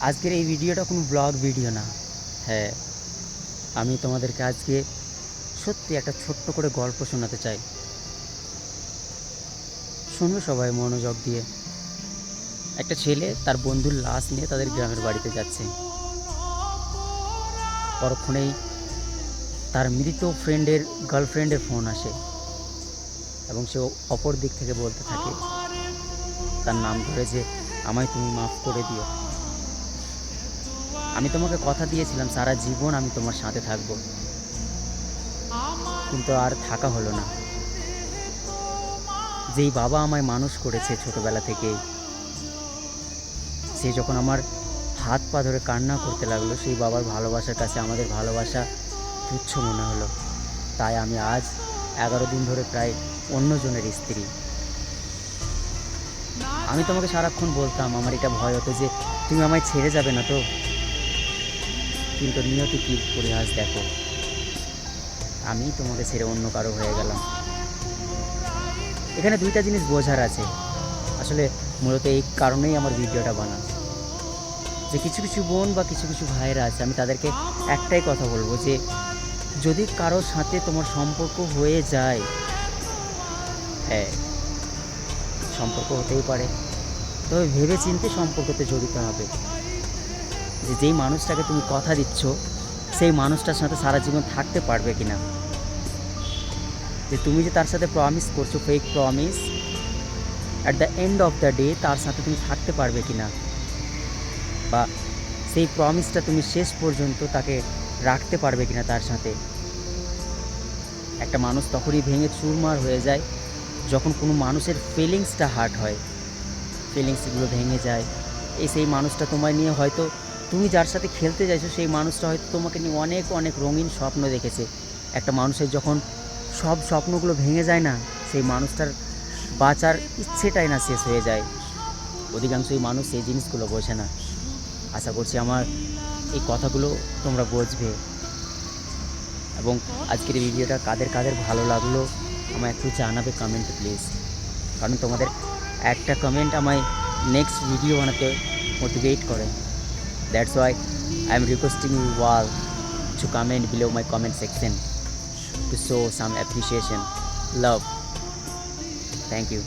আজকের এই ভিডিওটা কোনো ব্লগ ভিডিও না। হ্যাঁ, আমি তোমাদেরকে আজকে সত্যি একটা ছোট্ট করে গল্প শোনাতে চাই। শুনবে সবাই মনোযোগ দিয়ে। একটা ছেলে তার বন্ধুর লাশ নিয়ে তাদের গ্রামের বাড়িতে যাচ্ছে। পরক্ষণেই তার মৃত ফ্রেন্ডের গার্লফ্রেন্ডের ফোন আসে এবং সে অপর দিক থেকে বলতে থাকে তার নাম ধরে যে, আমায় তুমি মাফ করে দিও, আমি তোমাকে কথা দিয়েছিলাম সারা জীবন আমি তোমার সাথে থাকবো, কিন্তু আর থাকা হলো না। যেই বাবা আমায় মানুষ করেছে ছোটবেলা থেকেই, সে যখন আমার হাত পা ধরে কান্না করতে লাগলো, সেই বাবার ভালোবাসার কাছে আমাদের ভালোবাসা তুচ্ছ মনে হলো। তাই আমি আজ 11 দিন ধরে প্রায় অন্যজনের স্ত্রী। আমি তোমাকে সারাক্ষণ বলতাম, আমার এটা ভয় হতো যে তুমি আমায় ছেড়ে যাবে না তো, কিন্তু নিয়তি কী পরিহাস দেখো, আমি তোমাকে ছেড়ে অন্য কারো হয়ে গেলাম। এখানে দুইটা জিনিস বোঝার আছে। আসলে মূলত এই কারণেই আমার ভিডিওটা বানানো, যে কিছু কিছু বোন বা কিছু কিছু ভাইয়েরা আছে, আমি তাদেরকে একটাই কথা বলবো যে যদি কারোর সাথে তোমার সম্পর্ক হয়ে যায়, হ্যাঁ সম্পর্ক হতেই পারে, তবে ভেবে চিন্তে সম্পর্কতে জড়িত হবে। যে যেই মানুষটাকে তুমি কথা দিচ্ছ সেই মানুষটার সাথে সারা জীবন থাকতে পারবে কি না, যে তুমি যে তার সাথে প্রমিস করছো, fake promise, at the end of the day তার সাথে তুমি থাকতে পারবে কি না, বা সেই প্রমিসটা তুমি শেষ পর্যন্ত তাকে রাখতে পারবে কিনা তার সাথে। একটা মানুষ তখনই ভেঙে চুরমার হয়ে যায় যখন কোনো মানুষের ফিলিংসটা হার্ট হয়, ফিলিংসগুলো ভেঙে যায়। সেই মানুষটা তোমায় নিয়ে হয়তো, তুমি যার সাথে খেলতে চাইছো সেই মানুষটা হয়তো তোমাকে নিয়ে অনেক অনেক রঙিন স্বপ্ন দেখেছে। একটা মানুষের যখন সব স্বপ্নগুলো ভেঙে যায় না, সেই মানুষটার বাঁচার ইচ্ছেটাই না শেষ হয়ে যায়। অধিকাংশই মানুষ সেই জিনিসগুলো বোঝে না। আশা করছি আমার এই কথাগুলো তোমরা বুঝবে, এবং আজকের এই ভিডিওটা কাদের কাদের ভালো লাগলো আমায় একটু জানাবে কমেন্টে প্লিজ, কারণ তোমাদের একটা কমেন্ট আমায় নেক্সট ভিডিও বানাতে মোটিভেট করে। That's why I am requesting you all to comment below my comment section to show some appreciation, love. Thank you.